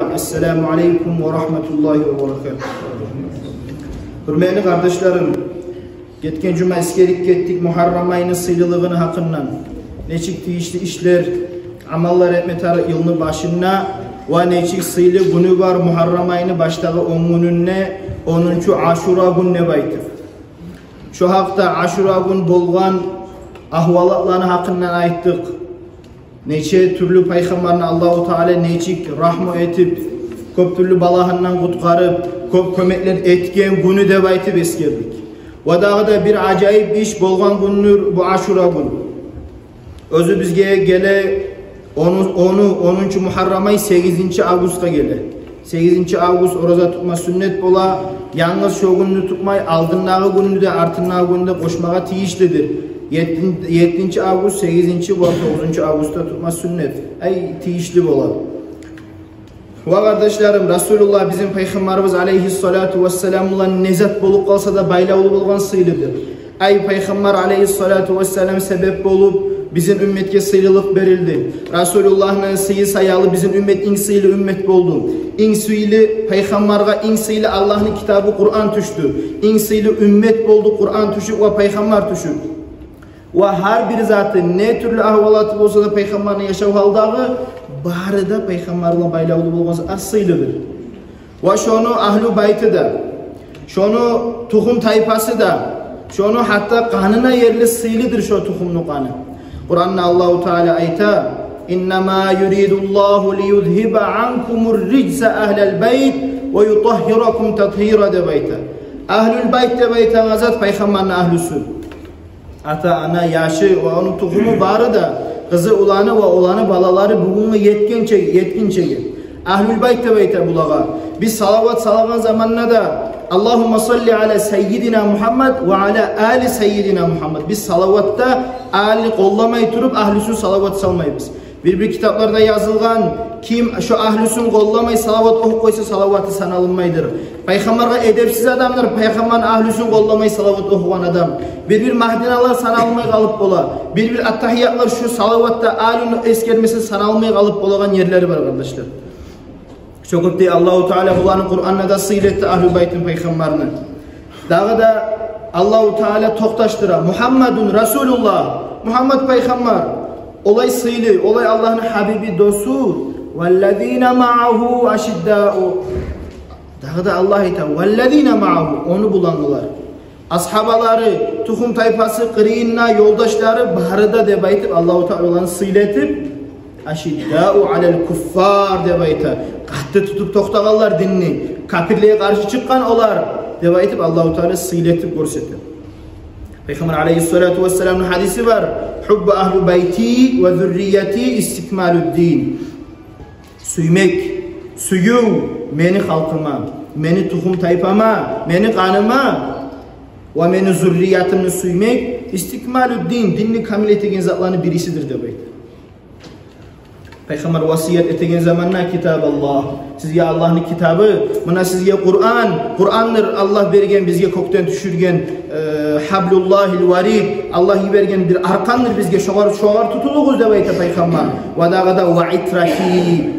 Esselamu Aleyküm ve Rahmetullahi ve Berekatuhu. Hürmetli kardeşlerim, geçen cuma eskerik gettik Muharrem ayının sıyrılığını hakkından. Neçik tiyişli işler, amallar etmetarı yılını başına ve neçik sıylı günü var Muharrem ayını baştağı 10 gününe 10. Aşura gününe baytır. Şu hafta Aşura gün bolgan ahvalatlarını hakkından ayttık. Neçe türlü peygamberine Allahu Teala neçik rahmet etip köp türlü balahından kutkarıp köp kömekler etken günü de baytip eskerdik. Ve da bir acayip iş bolgan günür bu Aşura gün. Özü bizge gele 10. Muharrem ayı 8. Ağustos'a gele. 8. Ağustos oraza tutma sünnet bola. Yalnız şu gününü tutmay aldınlağı gününü de artınlağı gününde koşmağa tiyişlidir. 7. Ağustos, 8. ve 9. Ağustos'ta tutma sünnet. Ay tiyişli bola. Ve kardeşlerim, Resulullah bizim Peygamberimiz aleyhissalatu vesselam'la nezat bolup kalsa da bayla olup olgan sıylıdır. Ay Peygamber aleyhissalatu vesselam sebep olup bizim ümmetke sıyrılık verildi. Resulullah'ın sıyı sayalı bizim ümmet in sıylı ümmet oldu. İn sıylı Peygamber'e in sıylı Allah'ın kitabı Kur'an düştü. İn sıylı ümmet oldu Kur'an düşük ve Peygamber düşük. Ve her bir zatı ne türlü ahvalatı olsa da Peygamber'in yaşav haldağı bari da Peygamber'le bayla olup olması asıylıdır. Ve şunu ahlu bayti da, şunu tuhum tayfası da, şunu hatta kanına yerli sıylıdır şu tuhumlu kanı. Kur'an'da Allahu Teala ayta İnnemâ yuridullahu liyudhiba ankumur ricse ahlel bayt ve yutahhirakum tathira de bayta. Ahlül bayt de bayta azat Peygamber'in ahlüsü. Ata ana yaşı ve onun tuhumu barı da kızı ulanı ve olanı balaları bugünü yetkinçe. Ahlül bayt de bayta bulağa. Biz salavat salavan zamanına da Allahümme salli ala seyyidina Muhammed ve ala ali seyyidina Muhammed. Biz salavatta ali kollamayı turup ahlüsün salavat salmayız. Bir kitaplarda yazılgan kim şu ahlüsün kollamayı salavat oku koysa salavatı sana alınmaydır. Peygamber'e edepsiz adamdır. Peygamber'in ahlüsün kollamayı salavat okuyan adam. Bir mahdinalar sana almayı kalıp bola. Bir attahiyatlar şu salavatta alın eskermesi sana almayı kalıp bolagan yerleri var kardeşler. Çok diye Allahu Teala bulanın Kur'an'da da sıyretti Ahl-i Bayt'in Peygamber'ini. Daha da Allahu Teala toktaştıra Muhammedun Resulullah, Muhammed Peygamber. Olay sıylı, olay Allah'ın Habibi dostu. Vellezine ma'ahu aşiddâ'u. Daha da Allah hitabı. Vellezine ma'ahu. Onu bulandılar. Ashabaları, tuhum tayfası, kırıyınna, yoldaşları baharıda debaytip Allahu Teala'nın sıyletip aşiddâ'u alel kuffar debayta. Kahtı tutup toktağallar dinini. Kafirliğe karşı çıkan olar debaytip Allahu Teala sıyletip görsetir. Peygamber aleyhissalatu vesselam'ın hadisi var. Hubbu ahlu beyti ve zürriyeti istikmaluddin. Suymek, suyu meni halkıma, meni tuhum tayfama, meni kanıma ve meni zürriyatını suymek istikmaluddin. Dinni kamil etegen zatlarının birisidir demek. Peygamber vasiyet etegen zamanla kitab Allah. Sizge Allah'ın kitabı, buna sizge Kur'an. Kur'an'dır Allah vergen bizge kokten düşürgen hablullahil varid. Allah vergen bir arkandır bizge şoğar tutuluğuz debayta Peygamber. Ve da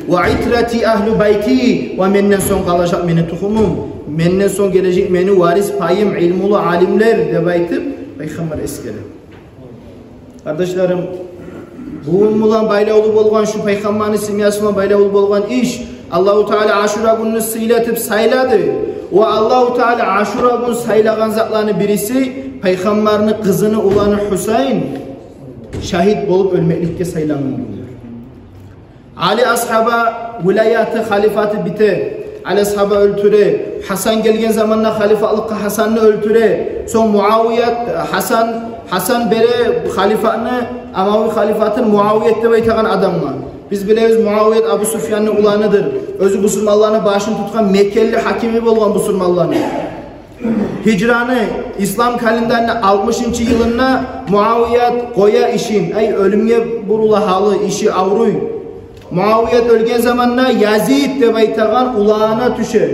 ve itrati ahlu bayti ve menden son kalacak meni tuhumum. Menden son gelecek meni varis payım ilmulu alimler debaytı Peygamber eskere. Kardeşlerim, bugün mulan bayla olup olgan şu Peygamber'in simyasına bayla olup olgan iş Allahu Teala Aşura gününü sıylatıp sayladı. Ve Allahu Teala Aşura günü saylagan zatlarının birisi Peygamber'in kızını ulanı Hüseyin şahit bulup ölmeklikte saylanın diyor. Ali ashaba vilayatı halifatı bite. Ali ashaba öldüre. Hasan gelgen zamanla halifalıkta Hasan'ı öldüre. Son Muaviyet Hasan bere halifanı Amavi halifatın Muaviyet'te baytagan adamlar. Biz biliyoruz Muaviyet Abu Sufyan'ın ulanıdır. Özü Müslümanlarına başını tutkan Mekkeli hakimi olan Müslümanlarına. Hicranı İslam kalenderine 60. yılında Muaviyet koya işin, ölümge burula halı işi avruy. Muaviyet ölgen zamanla Yazid de baytagan ulağına düşer.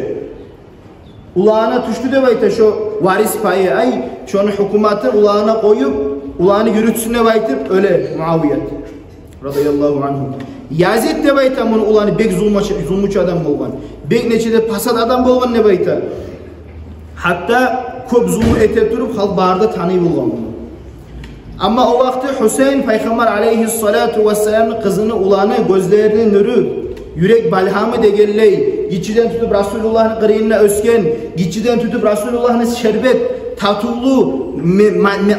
Ulağına düştü de bayta şu varis payı şunu hükümetin ulağına koyup ulağını yürütsün de baytıp öyle Muaviyet radıyallahu anhu. Yazid deb aytam bunu ulanı bek zulmuç adam bolgan. Bek neçede pasat adam bolgan deb ayta. Hatta köp zulm etip turup halk barda tanıy bolgan. Ama o vakti Hüseyin Peygamber aleyhissalatu vesselam'ın kızını ulanı gözlerinin nuru, yürek balhamı degelley, gitçiden tutup Resulullah'ın kırığına ösken, gitçiden tutup Resulullah'ın şerbet, tatullu,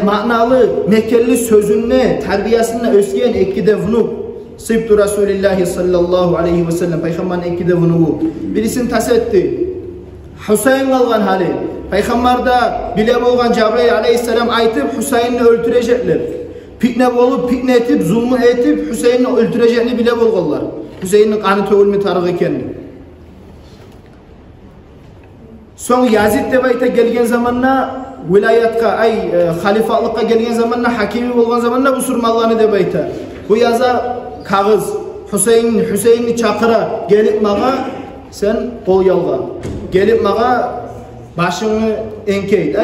manalı, mekkelli sözünne, terbiyesine ösken ekkide vunuk. Sıbtu Resulullah sallallahu aleyhi ve sellem Peygamber'in ekkide vunuğu. Birisini tasetti. Hüseyin kalgan hali. Peygamber'de bile bolgan Cebrail aleyhisselam aytıp Hüseyin'i öldürecekler. Fitne bolup, fitne etip, zulmü etip Hüseyin'i öldüreceğini bile bolganlar. Hüseyin'in kanı tövülme tarık eken. Son Yazid deb ayta gelgen zamanla vilayatka, halifalıkka gelgen zamanla, hakimi bolgan zamanla bu surmallarını deb ayta. Bu yaza kağız, Hüseyin'i çakıra gelip mağa sen kol yalga. Gelip mağa başını enkeyt,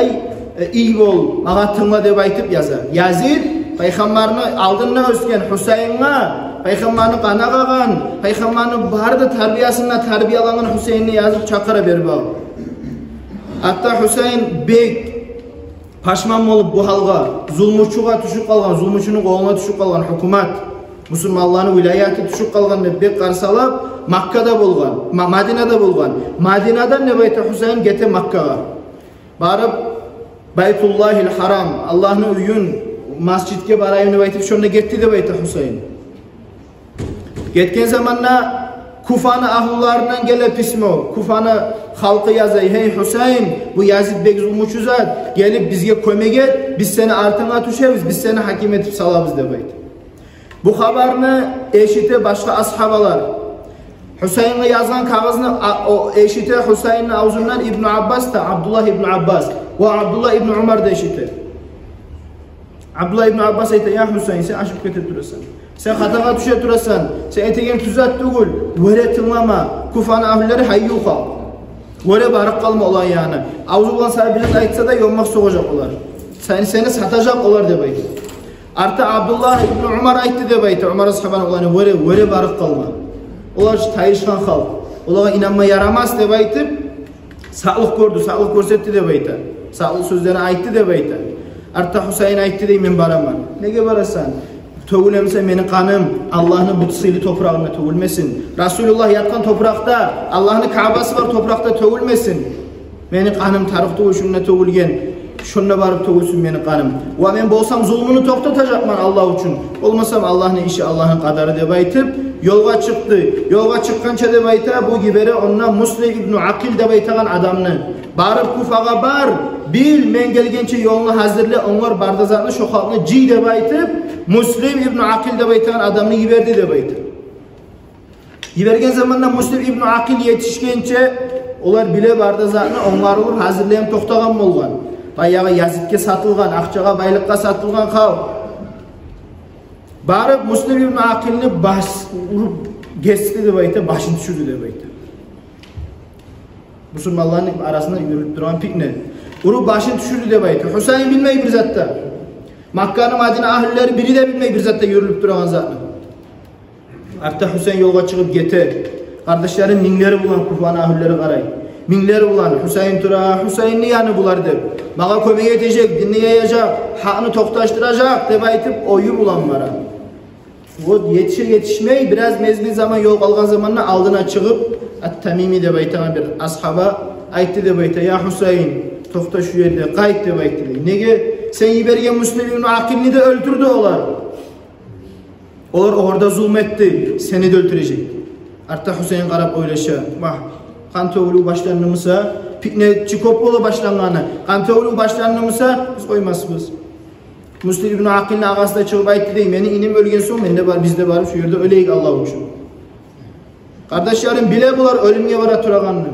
iyi bol, mağa tınla deb aytıp yazar. Yazid, Peygamber'in aldığına ösken Hüseyin'e, Peygamber'in kana kagan, Peygamber'in barda terbiyasına terbiyalanan Hüseyin'i yazıp çakıra berip al. Hatta Hüseyin bek paşman olup bu halga, zulmuşçuğa düşüp kalgan, zulmuşçunun koluna düşüp kalgan hükümet, Müslümanların vilayeti düşüp kalgan bek karsalap, Makka'da bolgan, Madina'da bolgan. Madina'dan ne bayta Hüseyin gete Makka'ga. Barıp Baytullahil Haram, Allah'ın uyun masjidke barayım ne bayta şonda gitti de bayta Hüseyin. Getken zamanla Kufa'nın ahlularından gelip ismi, Kufa'nın halkı yazay, hey Hüseyin, bu Yazid bek zulmuşu zat, gelip bizge kömek et, biz seni artına düşeriz, biz seni hakim etip salabız de bayta. Bu haberini eşite başka ashabalar, Hüseyin'e yazgan kağızını o eşite Hüseyin'in ağzından İbn Abbas da Abdullah İbn Abbas ve Abdullah İbn Umar da eşite. Abdullah İbn Abbas ayta, ya Hüseyin sen aşıp ketip durasan. Sen hataga düşe durasan. Sen etegen tüzat tugul. Vere tınlama. Kufa'nın ahlileri hayyu kal. Vere barık kalma olan yani. Ağzı olan sahibinden aytsa da yonmak soğacak olar. Seni satacak olar de baytı. Artı Abdullah İbn Umar aytı de baytı. Umar ashabana olanı vere barık kalma. Olar tayışkan halk. Olara inanma yaramaz de baytı. Sağlık gördü, sağlık görsetti de baytı. Sağlık sözlerini aytı de baytı. Artı Hüseyin aytı de men baraman. Nege barasan? Tövülemse benim kanım Allah'ın butsili toprağına tövülmesin. Resulullah yatkan toprakta, Allah'ın Ka'bası var toprakta tövülmesin. Benim kanım tarıkta uçumuna tövülgen. Şununla barıp tövülsün benim kanım. Ve ben bolsam zulmunu toktatacakman Allah için. Olmasam Allah'ın işi Allah'ın kadarı deb aytıp yolga çıktı. Yolga çıkkança deb ayta bu gibere ondan Muslim İbn Akil deb aytagan adamını. Barıp Kufaga bar. Bil men gelgençe yolunu hazırla onlar bardazatlı şokalını ci deb aytıp Muslim İbn Akil deb aytagan adamını yiberdi deb aytıp. Yibergen zamanla Muslim İbn Akil yetişkençe olar bile bardazatlı onlar olur hazırlayam toktagan bolgan. Bayağı Yazid'ke satılgan, akçaga baylıkka satılgan kav. Barıp Muslim İbn Akil'ni vurup geçti deb aytıp başını düşürdü deb aytıp. Müslümanların arasında yürüp duran fitne. Vurup başını düşürdü deb aytı. Hüseyin bilmeyi bir zatta. Makka'nın Madine ahlileri biri de bilmeyi bir zatta yürülüp duran zatlı. Hatta Hüseyin yolga çıkıp gete. Kardeşlerin minleri bulan Kufa'nın ahlileri qaray. Minleri bulan Hüseyin tura, Hüseyin'ni yanı bular deb. Mağa kömek edecek, dinleyecek, hakkını toktaştıracak deb aytıp oyu bulan bana. O yetişmey biraz mezgin zaman yol kalgan zamanla aldına çıkıp At-Tamimi deb aytagan bir ashaba aytdı deb ayta, ya Hüseyin tokta şu yerde qayt deb aytdı. Nege sen yibergen Muslim İbn Akil'ni de öldürdü olar. Olar orada zulmetti, seni de öldürecek. Artta Hüseyin qarab oylaşa, bak kan tövülü başlanımıza, fitne çikopolu başlanğanı, kan tövülü başlanımıza biz koymasımız. Muslim İbn Akil'in ağasına çıkıp aytdı dey, meni inim ölgen son, mende var, bizde var, şu yerde öleyik Allah için. Kardeşlerim bile bular ölümge vara turağanını.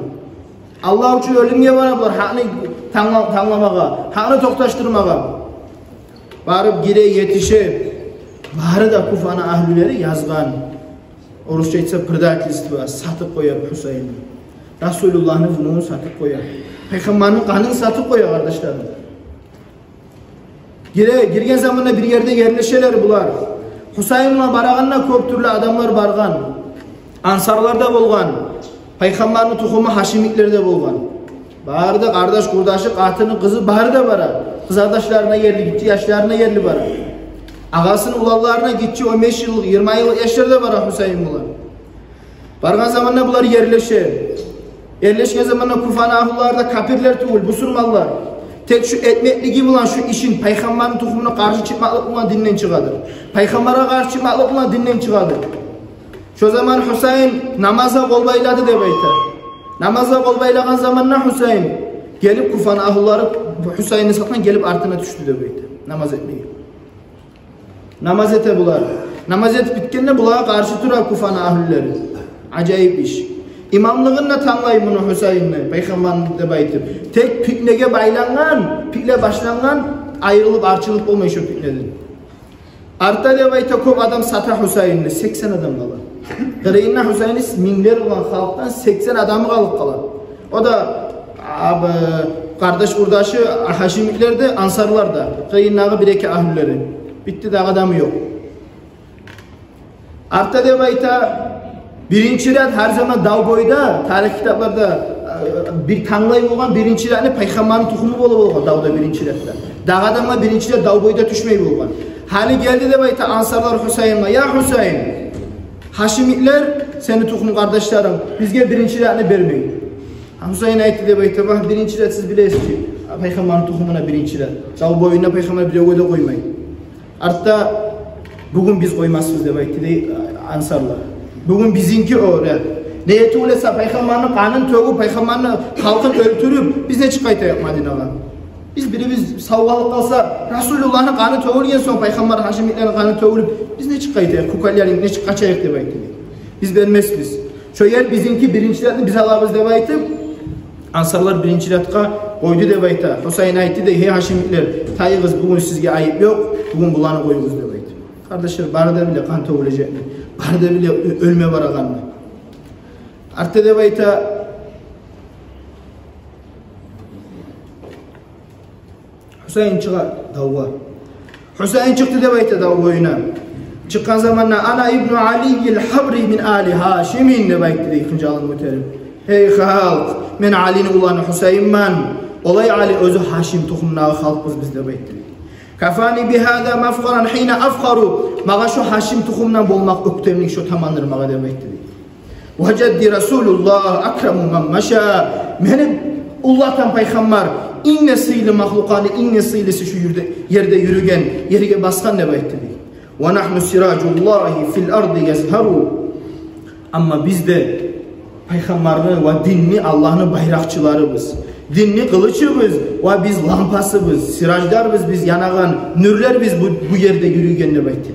Allah için ölümge vara bular, hakkını tanlamağa, hakkını toktaştırmağa. Barıp gire yetişip, barı da Kufa'nın ahlileri yazgan. Orusça etse pırdaklisi var, satıp koyar Hüseyin'i. Resulullah'ın vunuğunu satıp koyar. Peygamber'in kanını satıp koyar kardeşlerim. Girgen zamanla bir yerde yerleşeler bular. Husayn'a barağanna köp türlü adamlar bargan. Ansarlarda bolgan. Peygambernin tuhumu Haşimiklerde bolgan. Barda kardeş kurdaşı, katını, kızı barda bara. Kız kardeşlerine yerli gitti, yaşlarına yerli bara. Ağasının ulallarına gitti, 15 yıllık, 20 yıllık yaşlarda bara Husayn bular. Bargan zamanla bunlar yerleşir. Yerleşken zamanla Kufana ahullarda kapirler tuğul, busurmallar. Tek şu etmekligi bulan şu işin Peygamberin tukumuna karşı çıkmaklık bulan dinden çıkadır. Peygamber'e karşı çıkmaklık bulan dinden çıkadır. Şu zaman Husayn namaza kol bayladı de beyte. Namaza kol baylagan zamanla Husayn gelip Kufana ahulları Husayn'ı satman gelip artına düştü de beyte. Namaz etmeyi. Namaz ete bular. Namaz et bitkenle bulara karşı durar Kufana ahulleri. Acayip iş. İmamlığınla tanlayın bunu Husayn'le, Peygamber'in de baytı. Tek piknege baylangan, pikle başlangan, ayrılıp arçılıp olmayı şu piknedin. Artta de baytı köp adam sata Husayn'le, 80 adam kalan. Kırıyınla Husayn'ı minler olan halktan 80 adamı kalıp kalan. O da kardeş kurdaşı Haşimikler de, Ansarlar da. Kırıyınlağı bir iki ahülleri. Bitti de adamı yok. Artta de baytı birinci ret her zaman dağ boyda, tarih kitaplarda bir tanlayı olan birinci retini Peygamber'in tuhumu bolu olgan dağda birinci retle. Dağ adamla birinci ret dağ boyda düşmeyi olgan. Hali geldi de bayta Ansarlar Husayn'a, ya Husayn, Haşimikler seni tuhumu kardeşlerim, bizge birinci retini vermeyin. Husayn ayıttı de bayta, bak birinci ret siz bilesiniz ki, Peygamber'in tuhumuna birinci ret. Dağ boyuna Peygamber bir koyda koymayın. Artta bugün biz koymazsınız de bayta de Ansarlar. Bugün bizinki öyle. Niyeti olsa Peygamber'in kanın tögü, Peygamber'in halkın öldürüp biz ne çıkaytayık Madina'ga? Biz savgalık kalsa Resulullah'ın kanı tögülgen son Peygamber Haşimiklerin kanı tögülüp biz ne çıkaytayık? Kukallerin ne çıkaytayık demek. Biz vermez biz. Şöyle bizinki birincilerini biz alabız debaytıp Ansarlar birinciletka koydu debayta. Husayn ayıttı de hey Haşimikler tayığız bugün sizge ayıp yok. Bugün bulanı koyunuz debaytı. Kardeşler barada bile kan tögülecek mi? Barda bile ölme var ağanlı. Artta de bayta Husayn çıka davva. Husayn çıktı de bayta davvayına. Çıkan zamanla ana İbn Ali'l Habri min Ali Haşim'in de bayta de ikinci alın muhterim. Hey halk, men Ali'nin ulanı Husayn'man. Olay Ali özü Haşim tohumnağı halkız biz de bayta. Kafani bihada mafkaran hina afkaru. Mağa şu Haşim tohumdan bolmak öktemlik şu tamandır mağa demektir. Ve ceddi Resulullah akramu man maşa. Benim Allah'tan Peygamber in nesili mahlukanı, in nesilisi şu yerde yürügen, yerige baskan demektir. Ve nahnu siracullahi fil ardı yazharu. Ama biz de Peygamberini ve dinni Allah'ın bayrakçılarımız. Dinni kılıçımız ve biz lampasımız, sirajlarımız biz yanağan, nürler biz bu yerde yürüyen demektir.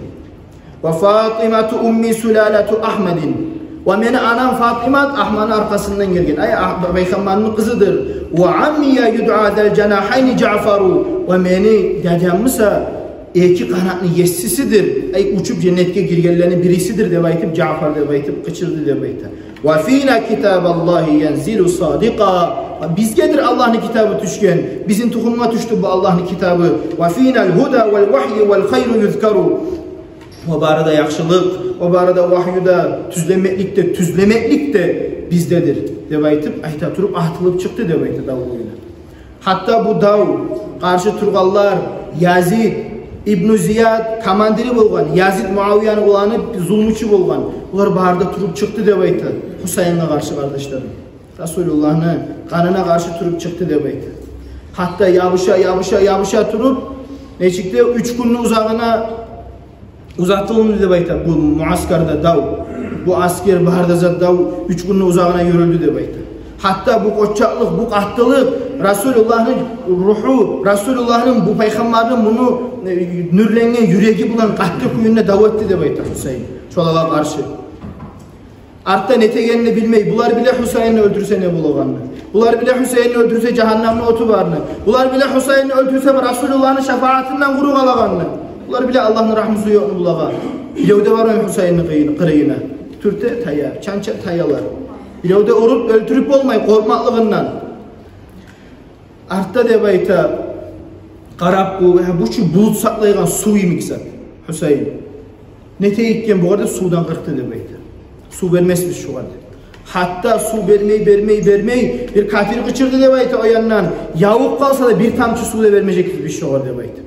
Ve Fatimatu ummi sulalatu Ahmedin. Ve meni anam Fatimat Ahmad'ın arkasından gelgen. Ay Peygamber'in kızıdır. Ve ammiye yud'a del cenahayni Cafaru. Ve meni dedemisa iki kanatlı yessisidir. Ay uçup cennetke girgenlerinin birisidir debaytip Cafar debaytip kıçırdı debaytip. Ve fînâ kitâballâhi yenzilu sâdika. Bizgedir Allah'ın kitabı düşken. Bizim tohumuna düştü bu Allah'ın kitabı. Ve fînâl huda vel vahyi vel hayru yuzkaru. O barada yaxşılık, o barada vahyuda, tüzlemeklik de bizdedir. Debaytip ayta turup atılıp çıktı debaytip davuluyla. Hatta bu dav karşı Turgallar, Yazid, İbn-i Ziyad komandiri bolgan, Yazid Muaviyan'ı olanı zulmüçü bolgan. Bunlar barda turup çıktı debaytip Husayn'a karşı kardeşlerim. Resulullah'ın kanına karşı turup çıktı debaytip. Hatta yavuşa turup ne çıktı? 3 günün uzağına uzattığını de bayta bu muaskarda dav, bu asker baharda zat dav 3 günün uzağına yürüldü de bayta. Hatta bu koçaklık, bu kahtılık, Resulullah'ın ruhu, Resulullah'ın bu peygamberin bunu nürlengen yüreği bulan kahtı kuyununa davetti de bayta Hüseyin. Çolağa karşı. Artta netegenini bilmeyi, bular bile Hüseyin'i öldürse ne bulağanını. Bular bile Hüseyin'i öldürse cehennemle otu varını. Bular bile Hüseyin'i öldürse Resulullah'ın şefaatinden kuru kalağanını. Bunlar bile Allah'ın rahmeti yokunu bulağa. Bilevde var o Hüseyin'in kırığına. Türte taya, çança tayalar. Bilevde orup öldürüp olmayı korkmaklığından. Artta de bayta karab bu şu bulut saklayılan suyu mikser Hüseyin. Nete gitken bu arada sudan kırktı dep aytır. Su vermesmiz şu kadar. Hatta su vermey bir kafir kıçırdı dep aytır o yandan. Yavuk kalsa da bir tamçı su da vermeyecek bir şey var dep aytır.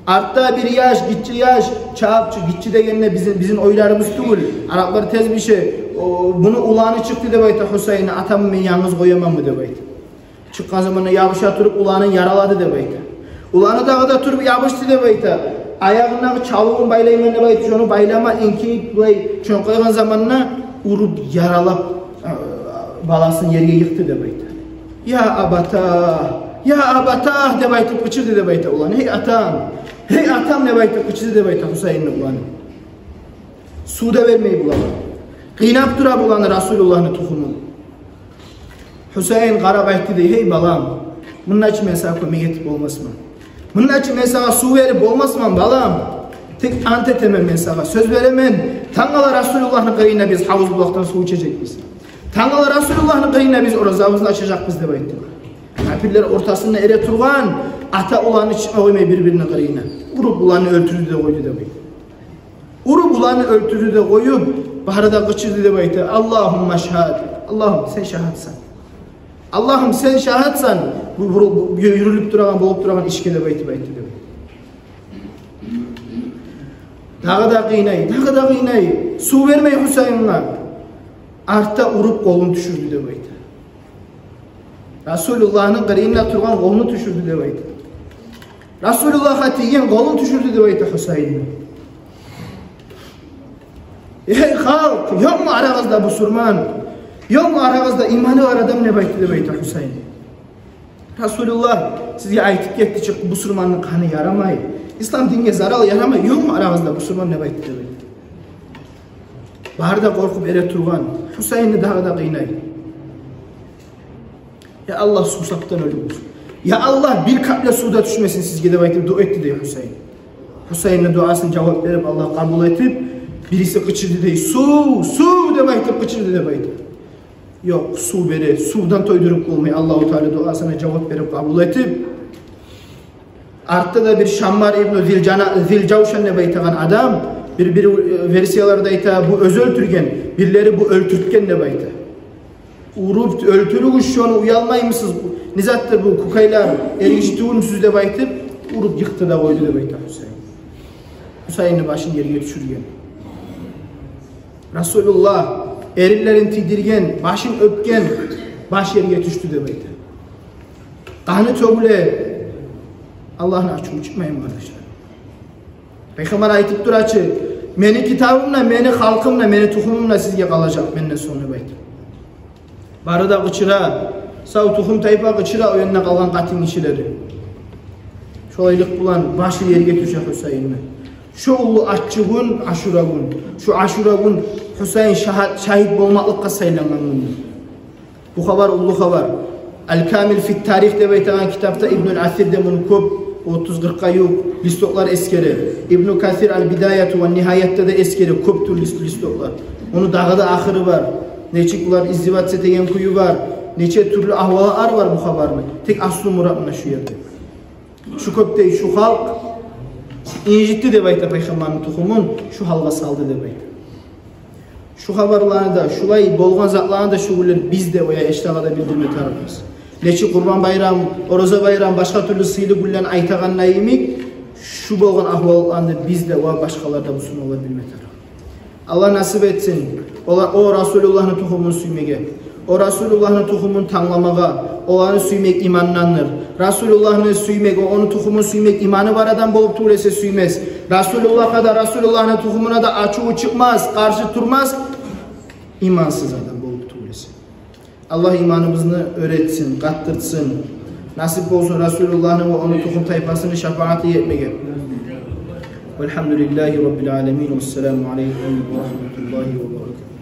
Artta bir yaş, gitçi yaş, çağapçı, gitçi degenine bizim oylarımız değil. Araplar tez bir şey. Bunu ulanı çıktı dep aytır Hüseyin'e, atamı men yalnız koyamam mı dep aytır. Çıkkan zamanında yabışa turup ulanı yaraladı dep aytır. Ulanı dağda turup yabıştı dep aytır. Ayağından çalığın baylayman dep aytır. Şunu baylama enkeyip çön koygan zamanına urup yaralap balasını yerine yıktı dep aytır. Ya abata dep aytır kıçırdı dep aytır ulanı. Hey atam dep aytır kıçırdı dep aytır Hüseyin'in ulanı. Suda vermeyi bulanı. Kıynap dura bulanı Resulullah'ın tuhumu. Hüseyin qarab aytdı dey, hey balam, bunun için men sana kömek etip olmasman. Bunun için men sana su verip olmasman balam. Tek ant etemem men sana, söz veremen. Tangala Resulullah'ın kıyına biz havuz bulaktan su içecekmiz. Tangala Resulullah'ın kıyına biz orazağımızını açacakmız dep aytdı. Kafirler ortasında ere turgan, ata ulanı çıkma koymay birbirine kıyına. Urup ulanı öldürdü de koydu dep aytdı. Urup ulanı öldürdü de koyup, baharada kıçırdı dep aytdı. Allahumma şahad. Allah'ım sen şahadsan. Allah'ım sen şahitsan bu yürülüp durağan, bolup durağan işke dep aytı dep. Dağı da kıynay. Su vermey Hüseyin'e. Artta urup kolunu düşürdü dep aytı. Resulullah'ın kırığına turgan kolunu düşürdü dep aytı. Resulullah'a tigen kolunu düşürdü dep aytı Hüseyin'e. Ey halk, yok mu aranızda Müslüman? Yok mu aranızda imanı var adam ne baytı dep aytır Hüseyin. Resulullah sizge aytıp ketdi çık Müslümanın kanı yaramay. İslam dinine zarar yaramay. Yok mu aranızda Müslüman ne baytı dep aytır. Barda korkup ere turgan Hüseyin'i dağda kıynay. Ya Allah susaktan ölümüz. Ya Allah bir kaple suda düşmesin sizge dep aytır dua etti dey Hüseyin. Hüseyin'in duasını cevap verip Allah kabul etip birisi kıçırdı dey su dep aytır kıçırdı dep aytır. Yok su veri, sudan toydurup olmayı Allah-u Teala duasına cevap verip kabul etip artta da bir Şammar İbn-i Zilcavşan ne baytagan adam bir versiyalarda ita bu öz öldürgen, birileri bu öldürtken ne bayta. Urup öldürüp şu an uyalmaymışsınız. Nizattır bu kukaylar eriştiğin süzde baytıp urup yıktı da koydu da bayta Hüseyin. Hüseyin'in başını yerine düşürgen. Resulullah erillerin tidirgen, başın öpken, baş yerine düştü dep aytır. Kanı tögüle Allah'ın açığı çıkmayın kardeşler. Peygamber aytıp duraçı, meni kitabımla, meni halkımla, meni tuhumumla sizge kalacak menden sonra dep aytır. Barıda kıçıra, sağ tuhum tayfa kıçıra o yönüne kalan katin kişileri. Şolaylık bulan başı yerine düşecek Hüseyin'le. Şu ulu aççığın Aşura gün. Şu Aşura gün Hüseyin şahit olmaklıkka sayılanan gün. Bu haber ulu haber. El-Kamil fit tarih dep aytagan kitapta İbnül Asir'de bunu köp 30-40'a yok listoklar eskeri. İbn Kasir el-Bidayatu ve Nihayet'te de eskeri köptür listoklar. Onu dağıda ahırı var. Neçik bular izdivat setegen kuyu var. Neçe türlü ahvalar var bu haberni. Tek aslı muratına şu yerde. Şu köpte şu halk İncitti dep aytır Peygamber'in tuhumun şu halga saldı dep aytır. Şu haberlerini da şulay bolgan zatlarını da şugullen biz de oya eştağada bildirme tarafımız. Neçi Kurban bayram, Oroza bayram, başka türlü sıylı gullen aytagan nayimik şu bolgan ahvallarını biz de oya başkalarda bu sunu olabilme tarafı. Allah nasip etsin. O Resulullah'ın tuhumunu süymege. O Resulullah'ın tuhumunu tanlamaga, olanı suymek imanlanır. Resulullah'ını suymek, onu tuhumun suymek imanı var adam bolup tuğlese suymez. Resulullah'a da Resulullah'ın tuhumuna da açığı çıkmaz, karşı durmaz. İmansız adam bolup tuğlese. Allah imanımızı öğretsin, kattırsın. Nasip olsun Resulullah'ın ve onun tuhum tayfasını şefaati yetmeye. Velhamdülillahi Rabbil alemin. Vesselamu aleykum ve rahmetullahi ve berekatuhu.